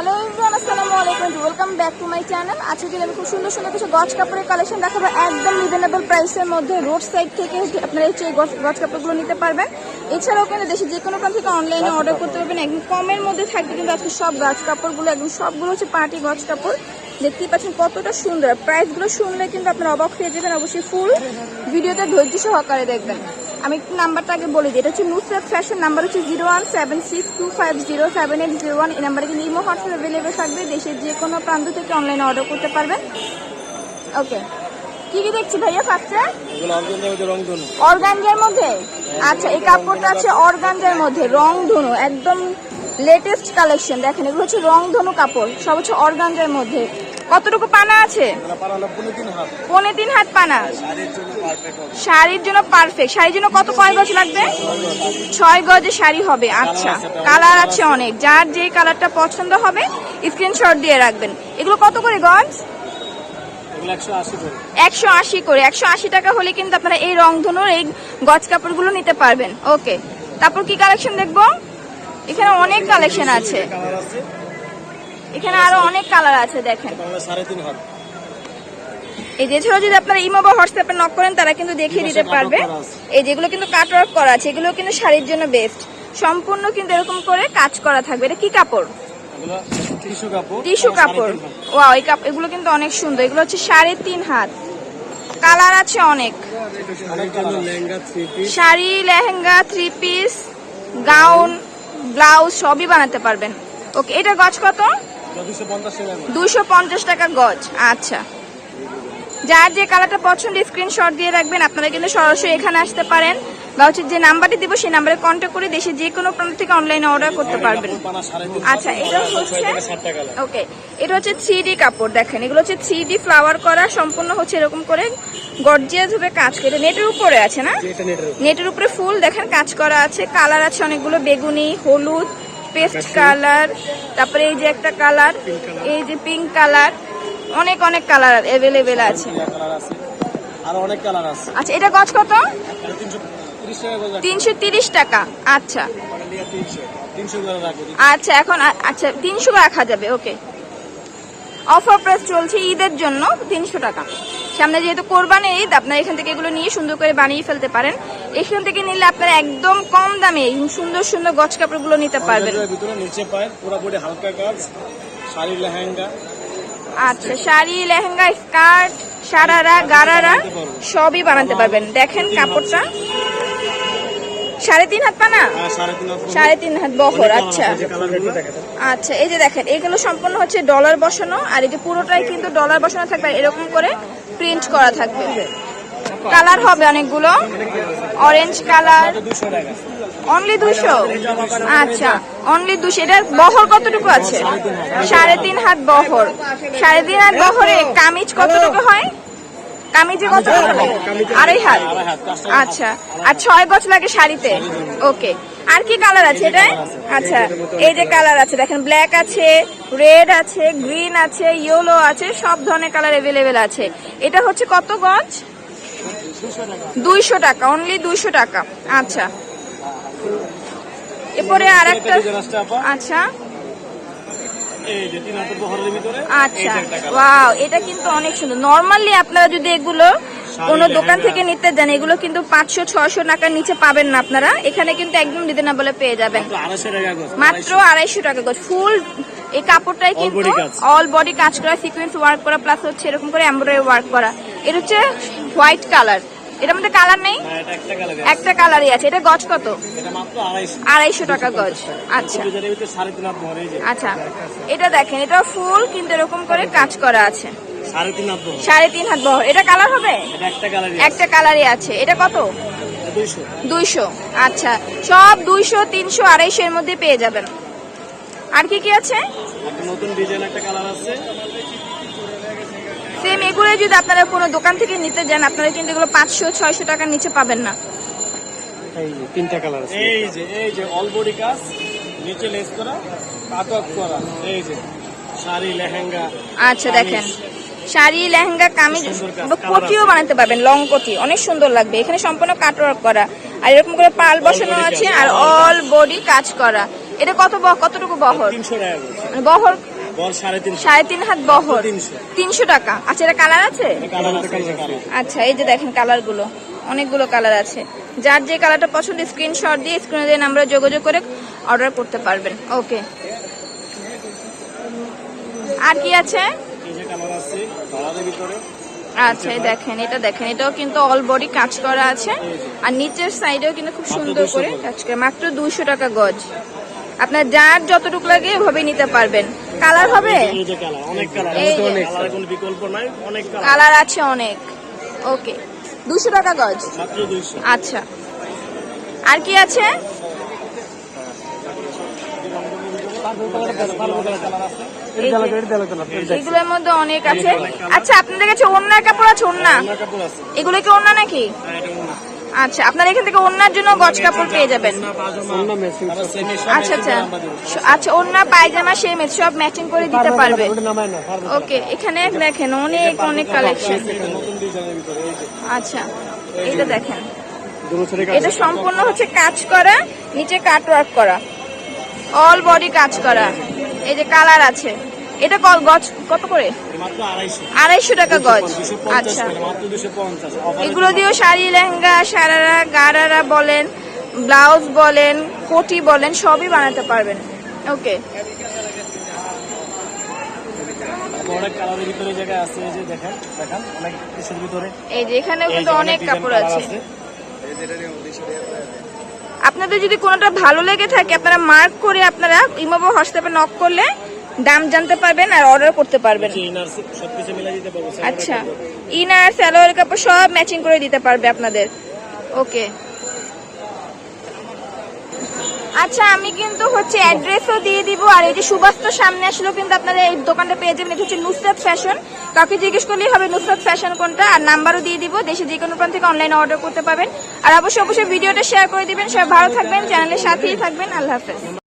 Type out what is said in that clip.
Hello everyone, আসসালামু আলাইকুম, welcome back to my channel. আজকে আমি খুব সুন্দর সুন্দর কিছু গজ কাপড়ের কালেকশন দেখাবো একদম রিজনেবল প্রাইসের মধ্যে। রোড সাইড থেকে আপনারা এই গজ কাপড়গুলো নিতে পারবেন। এছাড়াও কিন্তু দেশে যে কোনো প্রান্ত থেকে অনলাইনে অর্ডার করতে পারবেন। একদম কমের মধ্যে থাকবে কিন্তু আজকে সব গজ কাপড়গুলো, একদম সবগুলো হচ্ছে পার্টি গজ কাপড়। দেখতেই পাচ্ছেন কতটা সুন্দর। প্রাইসগুলো শুনলে কিন্তু আপনারা অবাক হয়ে যাবেন। অবশ্যই ফুল ভিডিওটা ধৈর্য সহকারে দেখবেন। আমি একটু নাম্বারটা আগে বলে দিই, এটা হচ্ছে নুসরাত ফ্যাশন, নাম্বার হচ্ছে 0176250780 এই নাম্বারে কিন্তু ইমো হোয়াটসঅ্যাপ অ্যাভেলেবেল থাকবে। দেশের যে কোনো প্রান্ত থেকে অনলাইনে অর্ডার করতে পারবেন। ওকে, কি কি দেখছি ভাইয়া? ফার্স্টে অর্গানজার মধ্যে, আচ্ছা এই কাপড়টা আছে অর্গানজার মধ্যে, রং ধনু, একদম লেটেস্ট কালেকশন। দেখেন এগুলো হচ্ছে রং ধনু কাপড়, সব হচ্ছে অর্গানজার মধ্যে। কতটুকু পানা আছে? 3.5 হাত পানা। শাড়ির জন্য পারফেক্ট। শাড়ির জন্য কয় গজ লাগবে? 6 গজে শাড়ি হবে। আচ্ছা, কালার আছে অনেক, যার যে কালারটা পছন্দ হবে স্ক্রিনশট দিয়ে রাখবেন। এগুলো কত করে গজ? 180 করে। 180 টাকা হলে কিন্তু আপনারা এই রংধনুর এই গজ কাপড়গুলো নিতে পারবেন। ওকে, তারপর কি কালেকশন দেখবো? এখানে অনেক কালেকশন আছে, এখানে আরো অনেক কালার আছে। দেখেন এই যে এছাড়াও যদি আপনারা ইমো বা হোয়াটসঅ্যাপে নক করেন তারা কিন্তু দেখিয়ে দিতে পারবে। এই যেগুলো কিন্তু কাটওয়ার্ক করা আছে, এগুলো কিন্তু শাড়ির জন্য বেস্ট। সম্পূর্ণ কিন্তু এরকম করে কাজ করা থাকবে। এটা কি কাপড়? টিস্যু কাপড়। ওয়াও, এই কাপড় এগুলো কিন্তু অনেক সুন্দর। এগুলো হচ্ছে 3.5 হাত। কালার আছে অনেক। Sari, lehenga, 3 piece, gown, blouse সবই বানাতে পারবেন। ওকে, এটা গজ কত? 250 টাকা গজ। আচ্ছা, যার যে কালারটা পছন্দ স্ক্রিনশট দিয়ে রাখবেন। আপনারা কিন্তু সরাসরি এখানে আসতে পারেন বা হচ্ছে যে নাম্বারটি দিব সেই নাম্বারে কন্ট্যাক্ট করে দেশে যে কোনো প্রান্ত থেকে অনলাইনে অর্ডার করতে পারবেন। আচ্ছা, এটা হচ্ছে ওকে, এটা হচ্ছে 3D কাপড়। দেখেন এগুলো হচ্ছে 3D ফ্লাওয়ার করা, সম্পূর্ণ হচ্ছে এরকম করে গর্জিয়াস ভাবে কাজ করে। নেটের উপরে আছে না? নেটের উপরে ফুল দেখেন কাজ করা আছে। কালার আছে অনেকগুলো, বেগুনি, হলুদ, পেস্ট কালার, তারপরে এই যে একটা কালার, এই যে পিঙ্ক কালার, অনেক অনেক কালার অ্যাভেলেবেল আছে। আচ্ছা, এটা গজ কত? 330 টাকা। আচ্ছা আচ্ছা, এখন আচ্ছা 300 রাখা যাবে। ওকে, অফার প্রাইস চলছে ঈদের জন্য 300 টাকা। সামনে যেহেতু কোরবানি ঈদ, আপনারা এখান থেকে এগুলো নিয়ে সুন্দর করে বানিয়ে ফেলতে পারেন। এখান থেকে নিলে আপনারা একদম কম দামে সুন্দর সুন্দর গজ কাপড়গুলো নিতে পারবেন। আচ্ছা, শাড়ি, লেহেঙ্গা, স্কার্ট, সারারা, গারারা সবই বানাতে পারবেন। দেখেন কাপড়টা 3.5 হাত পানা, 3.5 হাত বহর। আচ্ছা আচ্ছা, এই যে দেখেন এগুলো সম্পূর্ণ হচ্ছে ডলার বসানো, আর এই যে পুরোটাই কিন্তু ডলার বসানো থাকবে, এরকম করে প্রিন্ট করা থাকবে। কালার হবে অনেকগুলো, অরেঞ্জ কালার, অনলি 200। আচ্ছা, অনলি 200। এটার বহর কতটুকু আছে? 3.5 হাত বহর। 3.5 হাত বহরে কামিজ কতটুকু হয়? কামিজে কতটুকু হয়? 2.5 হাত। আচ্ছা, আর 6 গজ লাগে শাড়িতে। ওকে, আর কি কালার আছে এটা? আচ্ছা, এই যে কালার আছে দেখেন, ব্ল্যাক আছে, রেড আছে, গ্রিন আছে, ইয়েলো আছে, সব ধরনের কালার অ্যাভেলেবেল আছে। এটা হচ্ছে কত গজ? 200 টাকা, অনলি 200 টাকা। আচ্ছা, এরপরে আর একটা। আচ্ছা আচ্ছা, ওয়াও, এটা কিন্তু অনেক সুন্দর। নরমালি আপনারা যদি এগুলো কোনো দোকান থেকে নিতে যান, এগুলো কিন্তু 500-600 টাকার নিচে পাবেন না আপনারা। এখানে কিন্তু একদম রিজনেবলে পেয়ে যাবেন, মাত্র 250 টাকা গজ। ফুল এই কাপড়টাই কিন্তু অল বডি কাজ করা, সিকোয়েন্স ওয়ার্ক করা, প্লাস হচ্ছে এরকম করে এমব্রয়ডারি ওয়ার্ক করা। এটা হচ্ছে হোয়াইট কালার, এটার মধ্যে কালার নেই, একটা কালারই আছে। এটা গজ কত? 250 টাকা গজ। আচ্ছা আচ্ছা, এটা দেখেন, এটা ফুল কিন্তু এরকম করে কাজ করা আছে, 3.5 হাত বহর। এটা কালার হবে? একটা কালারই আছে। এটা কত? 200। আচ্ছা, সব 200, 300, 250 এর মধ্যে পেয়ে যাবেন। আর কি কি আছে? নতুন ডিজাইন একটা কালার আছে সেম। এগুলো যদি আপনারা কোনো দোকান থেকে নিতে যান, আপনারা কিন্তু এগুলো 500-600 টাকার নিচে পাবেন না। এই যে 3টা কালার আছে, এই যে অল বডি কাজ, নিচে লেস করা, কাটওয়ার্ক করা, এই যে শাড়ি, লেহেঙ্গা। আচ্ছা দেখেন, শাড়ি, লেহেঙ্গা, কামিজ, কোটিও বানাতে পারবেন, লং কোটি, অনেক সুন্দর লাগবে। এখানে সম্পূর্ণ কাটওয়ার্ক করা, আর এরকম করে পাল বসানো আছে, আর অল বডি কাজ করা। এটা কতটুকু বহর? 300 টাকা বহর। বল 3.5 3.5 হাত বহর, 300 টাকা। আচ্ছা, এটা কালার আছে? আচ্ছা, এই যে দেখেন কালার গুলো, অনেকগুলো কালার আছে। যার যে কালারটা পছন্দ স্ক্রিনশট দিয়ে স্ক্রিনে দিয়ে নাম্বারে যোগাযোগ করে অর্ডার করতে পারবেন। ওকে, আর কি আছে? এই যে কালার আছে ধলার ভিতরে। আচ্ছা, এই দেখেন, এটা দেখেন, এটাও কিন্তু অল বডি কাজ করা আছে, আর নিচের সাইডেও কিন্তু খুব সুন্দর করে কাজ করা। মাত্র 200 টাকা গজ। আপনার যার যতটুকু লাগে ওভাবে নিতে পারবেন। কালার হবে? এই যে কালার, অনেক কালার, কালারের কোনো বিকল্প নাই, অনেক কালার আছে অনেক। ওকে, 200 টাকা গজ, মাত্র 200। আচ্ছা, আর কি আছে? এগুলোর মধ্যে অনেক আছে। আচ্ছা, আপনাদের কাছে ওড়নার কাপড় আছে? ওড়না, এগুলো কি ওড়না নাকি? আচ্ছা, আপনারা এখান থেকে ওড়নার জন্য গজ কাপড় পেয়ে যাবেন। আচ্ছা আচ্ছা আচ্ছা, ওড়না পায়জামা সেমেজ সব ম্যাচিং করে দিতে পারবে। ওকে, এখানে দেখেন অনেক অনেক কালেকশন। আচ্ছা, এটা দেখেন, এটা সম্পূর্ণ হচ্ছে কাজ করা, নিচে কাট ওয়ার্ক করা, অল বডি কাজ করা। এই যে কালার আছে। এটা গজ কত করে? 250 টাকা গজ। আচ্ছা, এগুলো দিয়েও শাড়ি, লেহেঙ্গা, সারারা, গারারা বলেন, ব্লাউজ বলেন, কোটি বলেন, সবই বানাতে পারবেন। ওকে, এই যে এখানেও কিন্তু অনেক কাপড় আছে। আপনাদের যদি কোনোটা ভালো লেগে থাকে আপনারা মার্ক করে আপনারা ইমো বা হোয়াটসঅ্যাপে নক করলে দাম জানতে পারবেন আর অর্ডার করতে পারবেন। আচ্ছা, ইনার সালোয়ার কাপড় সব ম্যাচিং করে দিতে পারবে আপনাদের। ওকে, আচ্ছা, আমি কিন্তু হচ্ছে অ্যাড্রেসও দিয়ে দিব। আর এই যে সুবাস্ত সামনে আসলেও কিন্তু আপনারা এই দোকানটা পেয়ে যাবেন। এটা হচ্ছে নুসরাত ফ্যাশন। কাউকে জিজ্ঞেস করলেই হবে নুসরাত ফ্যাশন কোনটা, আর নাম্বারও দিয়ে দিব। দেশে যে কোনো প্রান্ত থেকে অনলাইনে অর্ডার করতে পারবেন। আর অবশ্যই অবশ্যই ভিডিওটা শেয়ার করে দিবেন। সবাই ভালো থাকবেন, চ্যানেলের সাথেই থাকবেন। আল্লাহ হাফেজ।